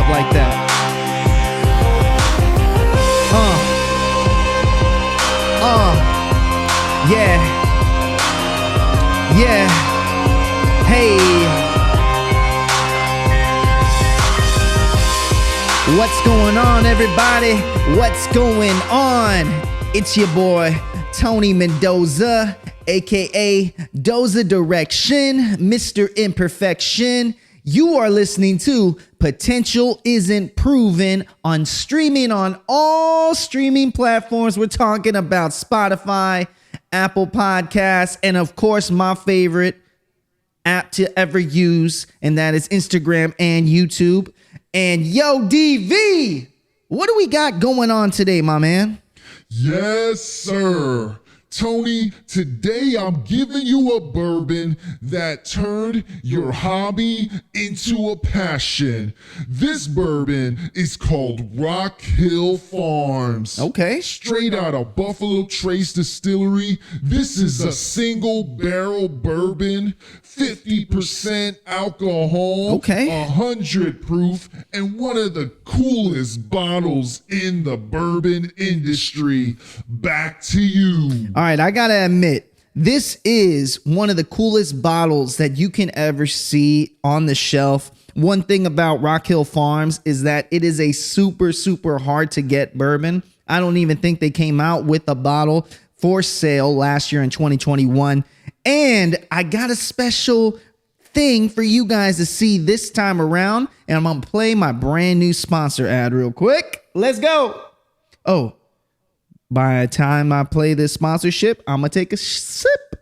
up like that. Yeah. Yeah. Hey. What's going on, everybody? What's going on? It's your boy, Tony Mendoza, aka DozaDirection, Mr. Imperfection. You are listening to Potential Isn't Proven on streaming on all streaming platforms. We're talking about Spotify, Apple Podcasts, and of course, my favorite app to ever use, and that is Instagram and YouTube. And yo, DV, what do we got going on today, my man? Yes, sir. Tony, today I'm giving you a bourbon that turned your hobby into a passion. This bourbon is called Rock Hill Farms. Okay. Straight out of Buffalo Trace Distillery. This is a single barrel bourbon, 50% alcohol, okay, 100 proof, and one of the coolest bottles in the bourbon industry. Back to you. All right, I gotta admit, this is one of the coolest bottles that you can ever see on the shelf. One thing about Rock Hill Farms is that it is a super, super hard to get bourbon. I don't even think they came out with a bottle for sale last year in 2021. And I got a special thing for you guys to see this time around. And I'm gonna play my brand new sponsor ad real quick. Let's go. Oh, by the time I play this sponsorship, I'm going to take a sip.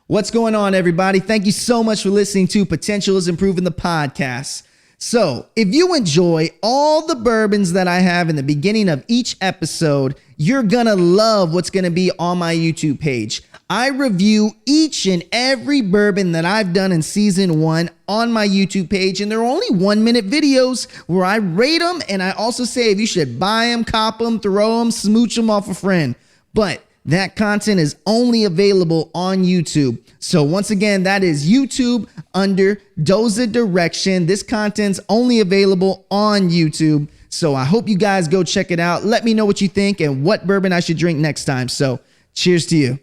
What's going on, everybody? Thank you so much for listening to Potential is Improving the podcast. So if you enjoy all the bourbons that I have in the beginning of each episode, you're going to love what's going to be on my YouTube page. I review each and every bourbon that I've done in season 1 on my YouTube page, and they're only 1-minute videos where I rate them, and I also say if you should buy them, cop them, throw them, smooch them off a friend. But that content is only available on YouTube. So once again, that is YouTube under DozaDirection. This content's only available on YouTube. So I hope you guys go check it out. Let me know what you think and what bourbon I should drink next time. So cheers to you.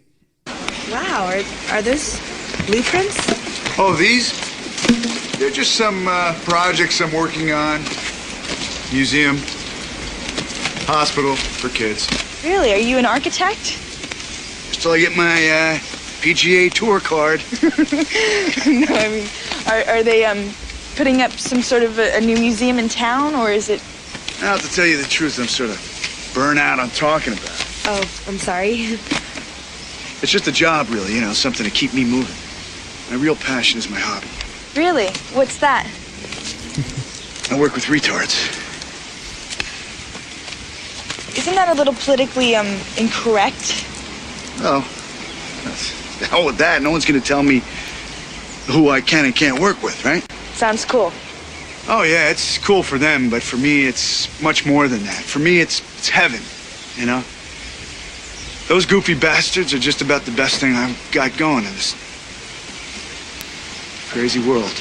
Wow, are those blueprints? Oh, these? They're just some projects I'm working on. Museum, hospital for kids. Really? Are you an architect? Just till I get my PGA Tour card. No, I mean, are they putting up some sort of a new museum in town, or is it? Now, to tell you the truth, I'm sort of burnt out on talking about it. Oh, I'm sorry. It's just a job, really, you know, something to keep me moving. My real passion is my hobby. Really? What's that? I work with retards. Isn't that a little politically incorrect? Well, the hell with that. No one's gonna tell me who I can and can't work with, right? Sounds cool. Oh, yeah, it's cool for them, but for me, it's much more than that. For me, it's heaven, you know? Those goofy bastards are just about the best thing I've got going in this crazy world.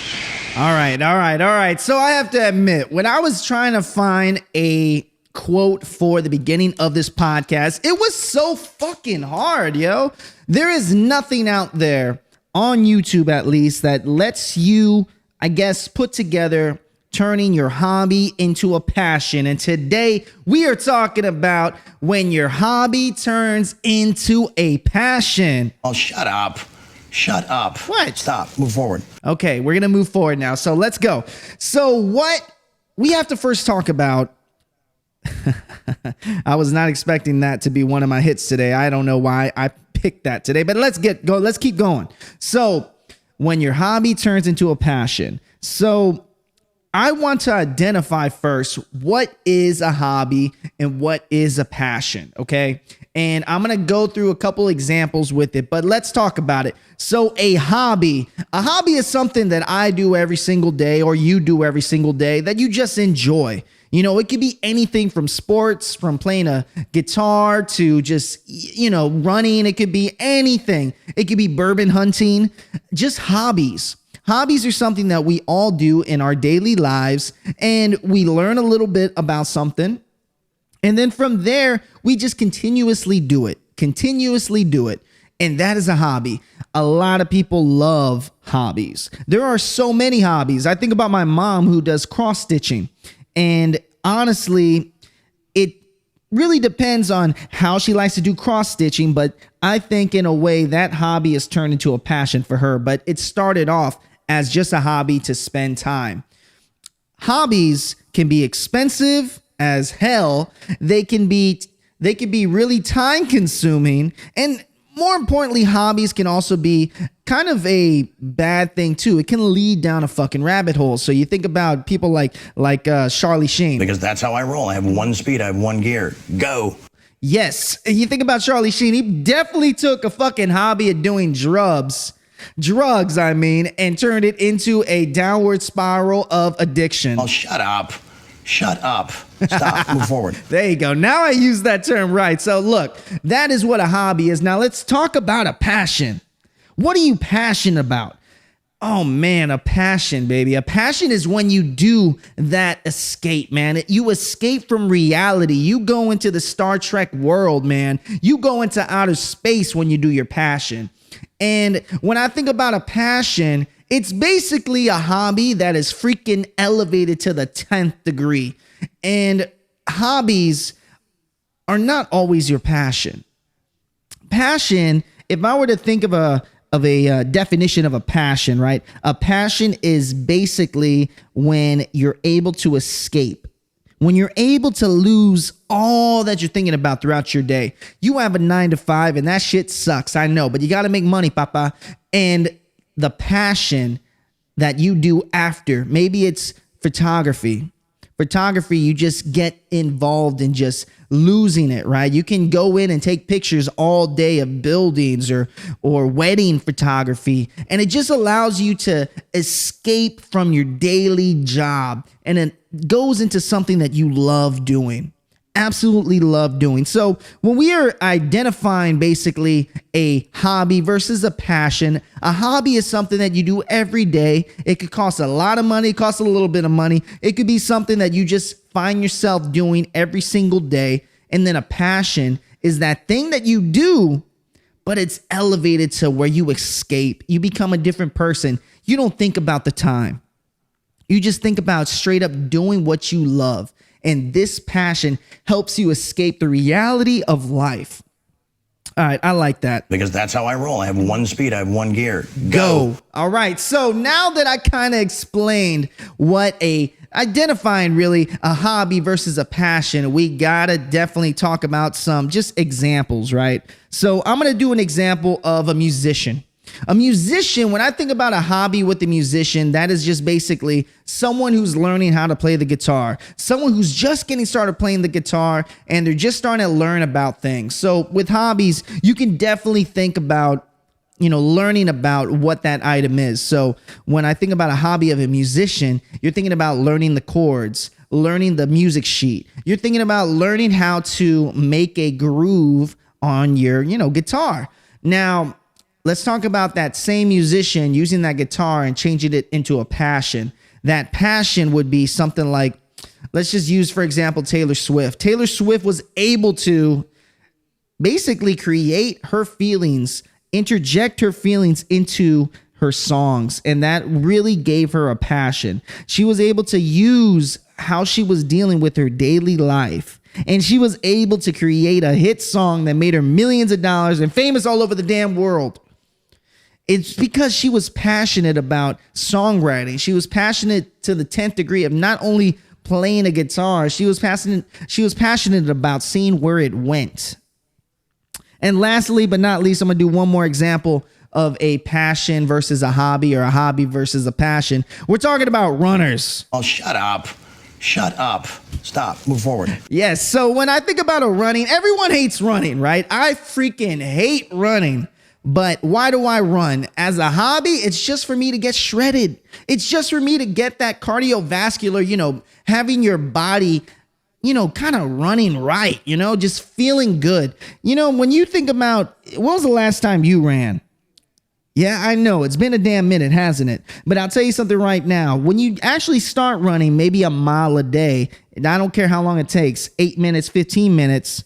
All right. So I have to admit, when I was trying to find a quote for the beginning of this podcast, it was so fucking hard, yo. There is nothing out there on YouTube, at least, that lets you, I guess, put together turning your hobby into a passion. And today we are talking about when your hobby turns into a passion. Oh, shut up. Shut up. What? Stop. Move forward. Okay, we're going to move forward now. So let's go. So what we have to first talk about, I was not expecting that to be one of my hits today. I don't know why I picked that today, but let's keep going. So when your hobby turns into a passion. So I want to identify first what is a hobby and what is a passion, okay? And I'm going to go through a couple examples with it, but let's talk about it. So a hobby is something that I do every single day, or you do every single day, that you just enjoy. You know, it could be anything from sports, from playing a guitar to just, you know, running. It could be anything. It could be bourbon hunting, just hobbies. Hobbies are something that we all do in our daily lives, and we learn a little bit about something. And then from there, we just continuously do it. And that is a hobby. A lot of people love hobbies. There are so many hobbies. I think about my mom who does cross stitching. And honestly, it really depends on how she likes to do cross stitching. But I think in a way that hobby has turned into a passion for her. But it started off as just a hobby to spend time. Hobbies can be expensive as hell. They can be really time consuming, and more importantly, hobbies can also be kind of a bad thing too. It can lead down a fucking rabbit hole. So you think about people like Charlie Sheen. Because that's how I roll. I have one speed, I have one gear. Go. Yes, you think about Charlie Sheen. He definitely took a fucking hobby of doing drugs, and turned it into a downward spiral of addiction. Oh, shut up. Stop. Move forward. There you go. Now I use that term right. So look, that is what a hobby is. Now let's talk about a passion. What are you passionate about? Oh man, a passion, baby. A passion is when you do that escape, man. You escape from reality. You go into the Star Trek world, man. You go into outer space when you do your passion. And when I think about a passion, it's basically a hobby that is freaking elevated to the 10th degree. And hobbies are not always your passion. Passion, if I were to think of a definition of a passion, right? A passion is basically when you're able to escape. When you're able to lose all that you're thinking about throughout your day. You have a 9-to-5 and that shit sucks. I know, but you got to make money, papa. And the passion that you do after, maybe it's photography. You just get involved in just losing it, right? You can go in and take pictures all day of buildings or wedding photography, and it just allows you to escape from your daily job, and it goes into something that you love doing. Absolutely love doing. So when we are identifying basically a hobby versus a passion, a hobby is something that you do every day. It could cost a lot of money, cost a little bit of money. It could be something that you just find yourself doing every single day. And then a passion is that thing that you do, but it's elevated to where you escape. You become a different person. You don't think about the time. You just think about straight up doing what you love. And this passion helps you escape the reality of life. All right, I like that. Because that's how I roll. I have one speed, I have one gear. Go. All right, so now that I kind of explained identifying really a hobby versus a passion, we gotta definitely talk about some just examples, right? So I'm gonna do an example of a musician. A musician, when I think about a hobby with a musician, that is just basically someone who's learning how to play the guitar, someone who's just getting started playing the guitar, and they're just starting to learn about things. So with hobbies, you can definitely think about, learning about what that item is. So when I think about a hobby of a musician, you're thinking about learning the chords, learning the music sheet. You're thinking about learning how to make a groove on your, guitar. Now, let's talk about that same musician using that guitar and changing it into a passion. That passion would be something like, let's just use, for example, Taylor Swift. Taylor Swift was able to basically create her feelings, interject her feelings into her songs, and that really gave her a passion. She was able to use how she was dealing with her daily life, and she was able to create a hit song that made her millions of dollars and famous all over the damn world. It's because she was passionate about songwriting. She was passionate to the 10th degree of not only playing a guitar, she was passionate about seeing where it went. And lastly, but not least, I'm going to do one more example of a passion versus a hobby, or a hobby versus a passion. We're talking about runners. Oh, shut up. Stop. Move forward. Yes. So when I think about running, everyone hates running, right? I freaking hate running. But why do I run? As a hobby, it's just for me to get shredded. It's just for me to get that cardiovascular, having your body, kind of running right, just feeling good. When you think about, when was the last time you ran? Yeah, I know. It's been a damn minute, hasn't it? But I'll tell you something right now. When you actually start running maybe a mile a day, and I don't care how long it takes, 8 minutes, 15 minutes,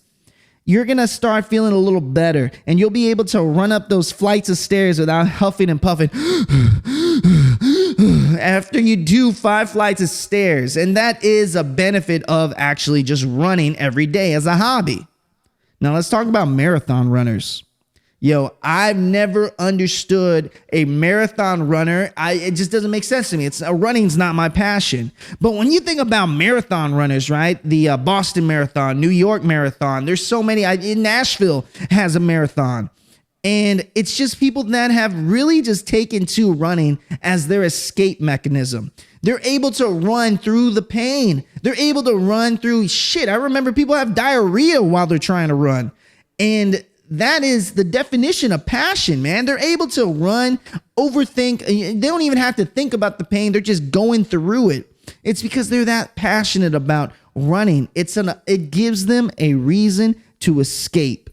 you're going to start feeling a little better. And you'll be able to run up those flights of stairs without huffing and puffing after you do 5 flights of stairs. And that is a benefit of actually just running every day as a hobby. Now let's talk about marathon runners. Yo, I've never understood a marathon runner. It just doesn't make sense to me. Running's not my passion. But when you think about marathon runners, right? The Boston Marathon, New York Marathon, there's so many. Nashville has a marathon. And it's just people that have really just taken to running as their escape mechanism. They're able to run through the pain. They're able to run through shit. I remember people have diarrhea while they're trying to run. And that is the definition of passion, man. They're able to run, overthink. They don't even have to think about the pain. They're just going through it. It's because they're that passionate about running. It gives them a reason to escape.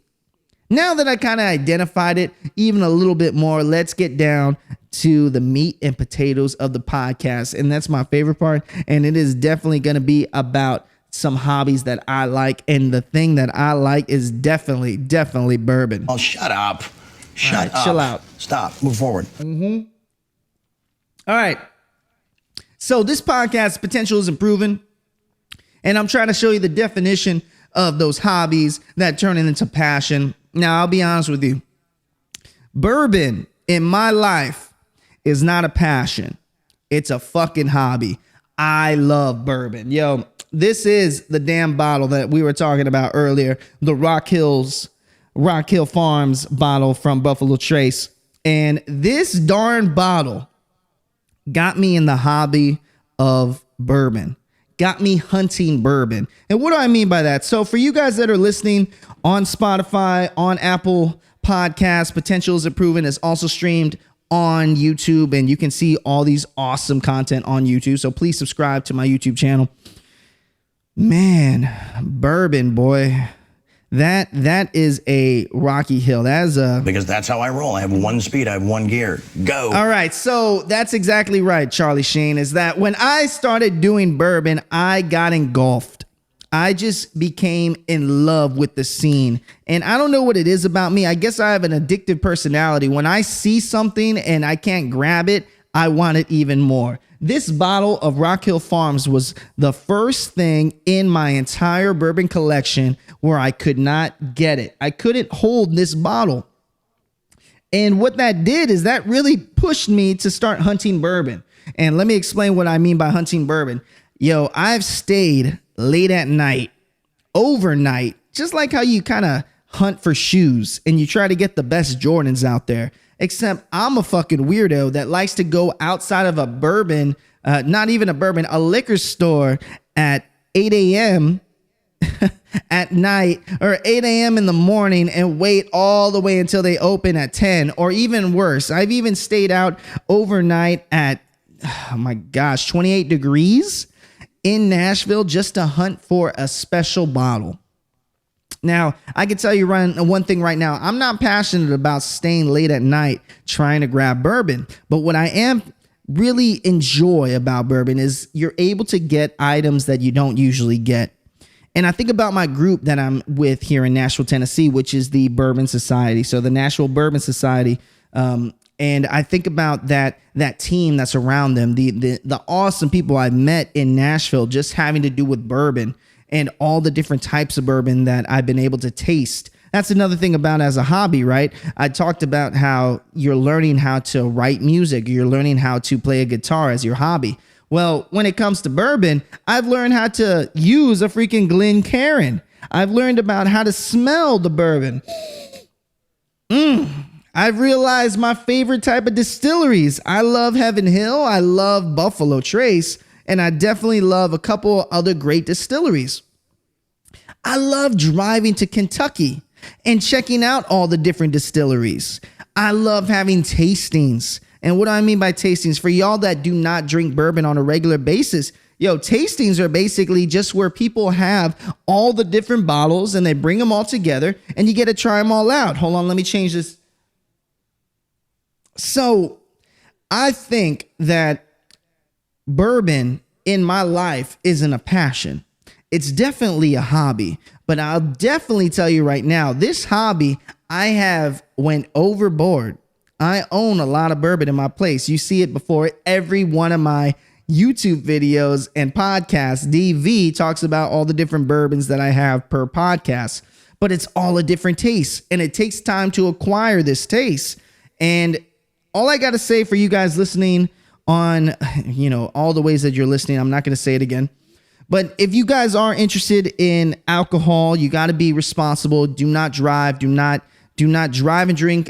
Now that I kind of identified it even a little bit more, let's get down to the meat and potatoes of the podcast. And that's my favorite part. And it is definitely going to be about some hobbies that I like. And the thing that I like is definitely bourbon. Oh, shut up. Shut up. Chill out. Stop. Move forward. All right. So this podcast potential is improving. And I'm trying to show you the definition of those hobbies that turn into passion. Now, I'll be honest with you. Bourbon in my life is not a passion. It's a fucking hobby. I love bourbon. Yo, this is the damn bottle that we were talking about earlier. The Rock Hill Farms bottle from Buffalo Trace. And this darn bottle got me in the hobby of bourbon. Got me hunting bourbon. And what do I mean by that? So for you guys that are listening on Spotify, on Apple Podcasts, Potential is Improving is also streamed on YouTube, and you can see all these awesome content on YouTube. So please subscribe to my YouTube channel. Man, bourbon, boy. That is a Rocky Hill. Because that's how I roll. I have one speed. I have one gear. Go. All right. So that's exactly right, Charlie Sheen, is that when I started doing bourbon, I got engulfed. I just became in love with the scene. And I don't know what it is about me. I guess I have an addictive personality. When I see something and I can't grab it, I want it even more. This bottle of Rock Hill Farms was the first thing in my entire bourbon collection where I could not get it. I couldn't hold this bottle. And what that did is that really pushed me to start hunting bourbon. And let me explain what I mean by hunting bourbon. Yo, I've stayed late at night, overnight, just like how you kind of hunt for shoes and you try to get the best Jordans out there. Except I'm a fucking weirdo that likes to go outside of a bourbon, not even a bourbon, a liquor store at 8 a.m. at night or 8 a.m. in the morning and wait all the way until they open at 10, or even worse. I've even stayed out overnight at, oh my gosh, 28 degrees in Nashville just to hunt for a special bottle. Now, I can tell you one thing right now. I'm not passionate about staying late at night trying to grab bourbon. But what I am really enjoy about bourbon is you're able to get items that you don't usually get. And I think about my group that I'm with here in Nashville, Tennessee, which is the Bourbon Society. So the Nashville Bourbon Society. And I think about that team that's around them, the awesome people I've met in Nashville just having to do with bourbon. And all the different types of bourbon that I've been able to taste. That's another thing about as a hobby, right? I talked about how you're learning how to write music. You're learning how to play a guitar as your hobby. Well, when it comes to bourbon, I've learned how to use a freaking Glencairn. I've learned about how to smell the bourbon. I've realized my favorite type of distilleries. I love Heaven Hill. I love Buffalo Trace. And I definitely love a couple other great distilleries. I love driving to Kentucky and checking out all the different distilleries. I love having tastings. And what do I mean by tastings? For y'all that do not drink bourbon on a regular basis, tastings are basically just where people have all the different bottles and they bring them all together and you get to try them all out. Hold on, let me change this So I think that bourbon in my life isn't a passion. It's definitely a hobby, but I'll definitely tell you right now, this hobby, I have went overboard. I own a lot of bourbon in my place. You see it before every one of my YouTube videos and podcasts. DV talks about all the different bourbons that I have per podcast, but it's all a different taste, and it takes time to acquire this taste. And all I got to say for you guys listening on, all the ways that you're listening, I'm not going to say it again. But if you guys are interested in alcohol, you got to be responsible. Do not drive. Do not drive and drink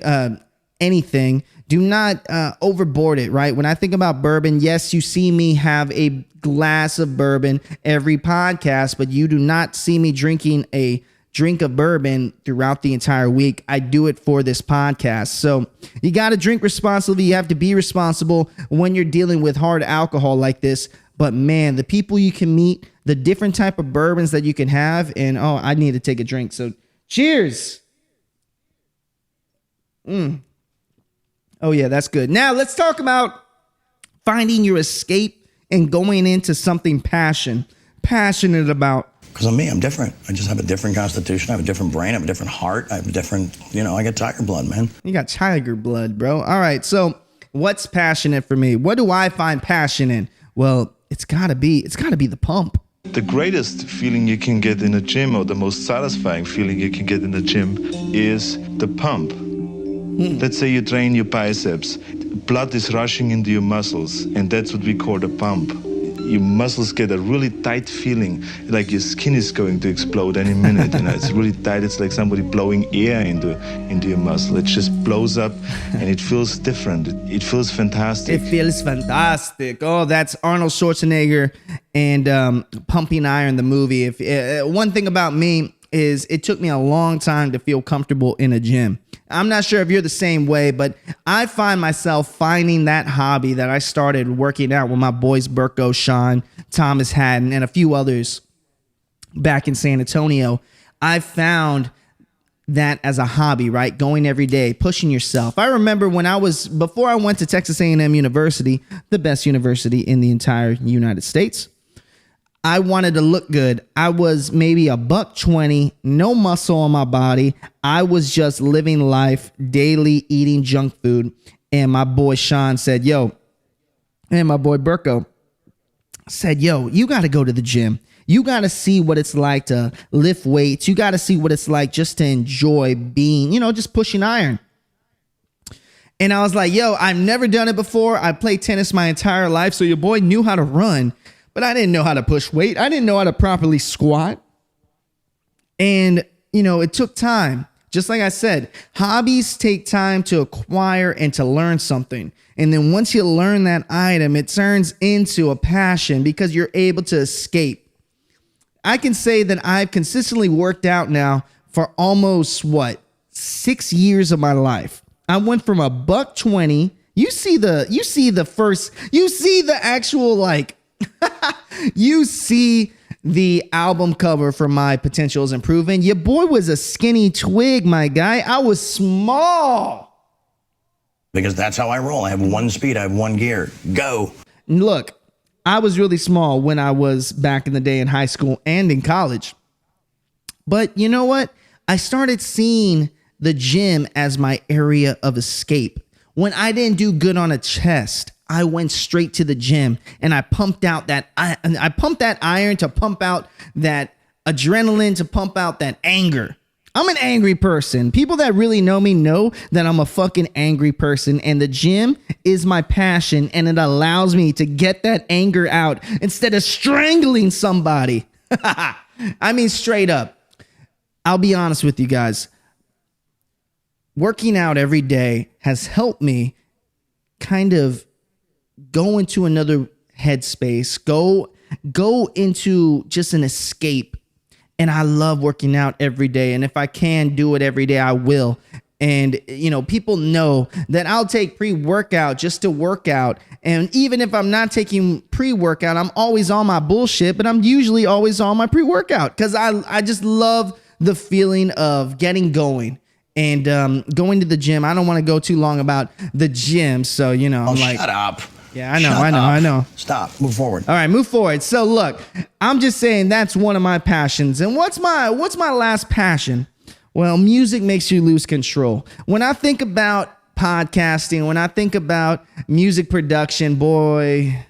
anything. Do not overboard it, right? When I think about bourbon, yes, you see me have a glass of bourbon every podcast, but you do not see me drinking a drink of bourbon throughout the entire week. I do it for this podcast. So you got to drink responsibly. You have to be responsible when you're dealing with hard alcohol like this. But man, the people you can meet, the different type of bourbons that you can have, and I need to take a drink. So cheers. Oh yeah, that's good. Now let's talk about finding your escape and going into something passionate about. Because I'm me, I'm different. I just have a different constitution. I have a different brain. I have a different heart. I have a different, I got tiger blood, man. You got tiger blood, bro. All right. So what's passionate for me? What do I find passion in? Well, it's gotta be the pump. The greatest feeling you can get in a gym, or the most satisfying feeling you can get in the gym, is the pump. Let's say you train your biceps. Blood is rushing into your muscles, and that's what we call the pump. Your muscles get a really tight feeling, like your skin is going to explode any minute. It's really tight. It's like somebody blowing air into your muscle. It just blows up, and it feels different. It feels fantastic. It feels fantastic. Oh, that's Arnold Schwarzenegger and Pumping Iron, the movie. One thing about me is it took me a long time to feel comfortable in a gym. I'm not sure if you're the same way, but I find myself finding that hobby that I started working out with my boys, Burko, Sean, Thomas Haddon, and a few others back in San Antonio. I found that as a hobby, right? Going every day, pushing yourself. I remember before I went to Texas A&M University, the best university in the entire United States, I wanted to look good. I was maybe $120, no muscle on my body. I was just living life daily, eating junk food. And my boy Sean said, and my boy Burko said, you got to go to the gym. You got to see what it's like to lift weights. You got to see what it's like just to enjoy being, just pushing iron. And I was like, I've never done it before. I played tennis my entire life. So your boy knew how to run. But I didn't know how to push weight. I didn't know how to properly squat. And, it took time. Just like I said, hobbies take time to acquire and to learn something. And then once you learn that item, it turns into a passion because you're able to escape. I can say that I've consistently worked out now for almost 6 years of my life. I went from $120. You see the actual you see the album cover for My Potential is Improving. Your boy was a skinny twig, my guy. I was small. Because that's how I roll. I have one speed. I have one gear. Go. Look, I was really small when I was back in the day in high school and in college. But you know what? I started seeing the gym as my area of escape. When I didn't do good on a chest, I went straight to the gym and I pumped out that iron to pump out that adrenaline, to pump out that anger. I'm an angry person. People that really know me know that I'm a fucking angry person, and the gym is my passion, and it allows me to get that anger out instead of strangling somebody. I mean, straight up. I'll be honest with you guys. Working out every day has helped me kind of go into another headspace, go into just an escape. And I love working out every day. And if I can do it every day, I will. And, people know that I'll take pre-workout just to work out. And even if I'm not taking pre-workout, I'm always on my bullshit, but I'm usually always on my pre-workout because I just love the feeling of getting going and going to the gym. I don't want to go too long about the gym. So, I'm like, shut up. Yeah, I know. Stop. Move forward. All right, move forward. So look, I'm just saying that's one of my passions. And what's my last passion? Well, music makes you lose control. When I think about podcasting, when I think about music production, boy,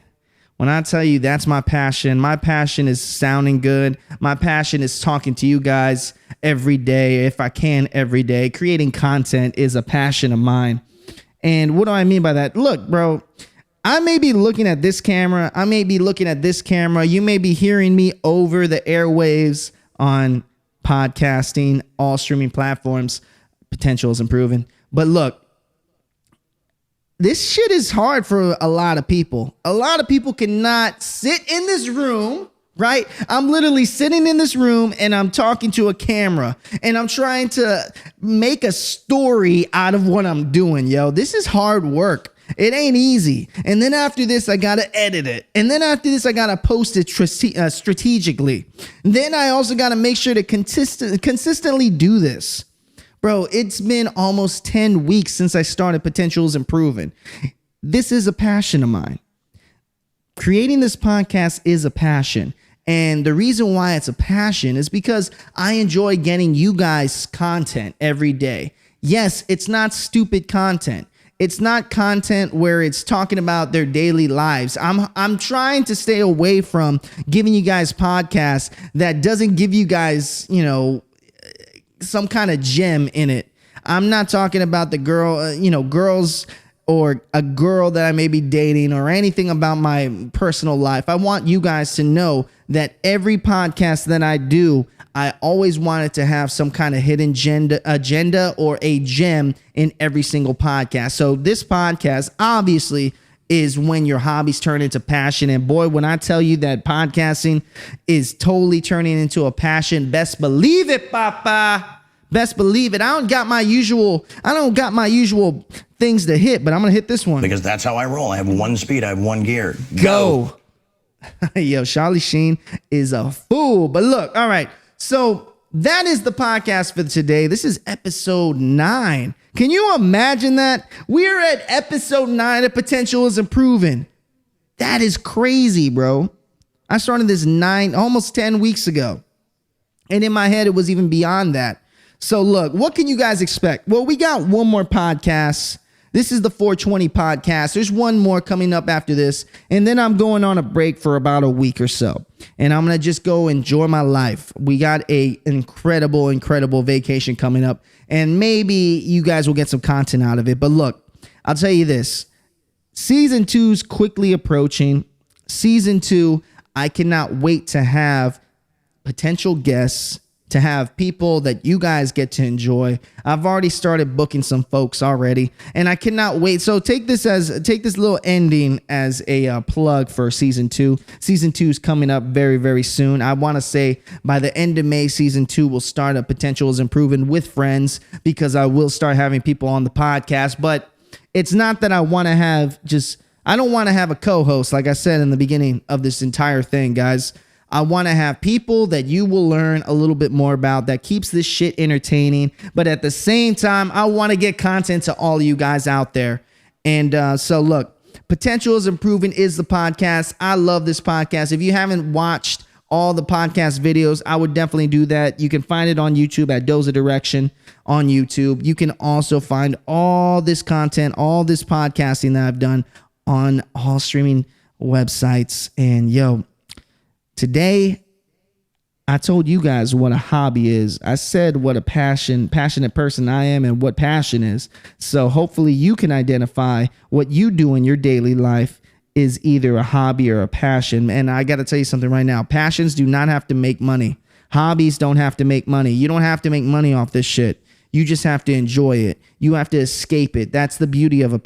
when I tell you that's my passion is sounding good. My passion is talking to you guys every day, if I can every day. Creating content is a passion of mine. And what do I mean by that? Look, bro, I may be looking at this camera. I may be looking at this camera. You may be hearing me over the airwaves on podcasting, all streaming platforms. Potential is improving. But look, this shit is hard for a lot of people. A lot of people cannot sit in this room, right? I'm literally sitting in this room and I'm talking to a camera and I'm trying to make a story out of what I'm doing, yo. This is hard work. It ain't easy. And then after this, I got to edit it. And then after this, I got to post it strategically. And then I also got to make sure to consistently do this. Bro, it's been almost 10 weeks since I started Potential is Improving. This is a passion of mine. Creating this podcast is a passion. And the reason why it's a passion is because I enjoy getting you guys content every day. Yes, it's not stupid content. It's not content where it's talking about their daily lives. I'm trying to stay away from giving you guys podcasts that doesn't give you guys, some kind of gem in it. I'm not talking about the girls or a girl that I may be dating or anything about my personal life. I want you guys to know that every podcast that I do, I always wanted to have some kind of hidden agenda or a gem in every single podcast. So this podcast obviously is when your hobbies turn into passion. And boy, when I tell you that podcasting is totally turning into a passion, best believe it, papa. Best believe it. I don't got my usual things to hit, but I'm going to hit this one. Because that's how I roll. I have one speed. I have one gear. Go. Yo, Charlie Sheen is a fool. But look, all right. So that is the podcast for today. This is episode 9. Can you imagine that? We're at episode 9 of Potential is Improving. That is crazy, bro. I started this almost 10 weeks ago. And in my head, it was even beyond that. So look, what can you guys expect? Well, we got one more podcast. This is the 420 podcast. There's one more coming up after this. And then I'm going on a break for about a week or so. And I'm going to just go enjoy my life. We got a incredible vacation coming up. And maybe you guys will get some content out of it. But look, I'll tell you this. Season 2's quickly approaching. Season 2, I cannot wait to have potential guests, to have people that you guys get to enjoy. I've already started booking some folks already, and I cannot wait. So take this little ending as a plug for season 2. Season 2 is coming up very, very soon. I want to say by the end of May, season 2 will start. A Potential is Improving with friends, because I will start having people on the podcast. But it's not that I want to have I don't want to have a co-host, like I said in the beginning of this entire thing, guys. I want to have people that you will learn a little bit more about, that keeps this shit entertaining. But at the same time, I want to get content to all of you guys out there. And so look, Potential is Improving is the podcast. I love this podcast. If you haven't watched all the podcast videos, I would definitely do that. You can find it on YouTube at DozaDirection on YouTube. You can also find all this content, all this podcasting that I've done on all streaming websites. And yo, today, I told you guys what a hobby is. I said what a passionate person I am and what passion is. So hopefully you can identify what you do in your daily life is either a hobby or a passion. And I got to tell you something right now. Passions do not have to make money. Hobbies don't have to make money. You don't have to make money off this shit. You just have to enjoy it. You have to escape it. That's the beauty of a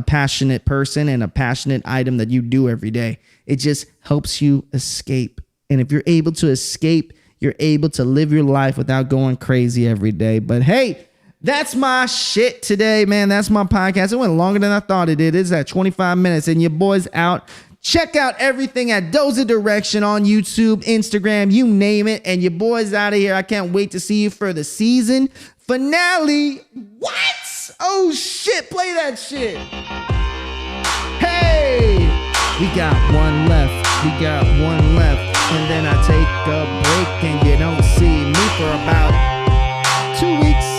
passionate person and a passionate item that you do every day. It just helps you escape. And if you're able to escape, you're able to live your life without going crazy every day. But hey, that's my shit today, man. That's my podcast. It went longer than I thought it did. It's at 25 minutes and your boy's out. Check out everything at DozaDirection on YouTube, Instagram, you name it. And your boy's out of here. I can't wait to see you for the season finale. What? Oh shit, play that shit. Hey, we got one left. We got one left. And then I take a break and you don't see me for about 2 weeks.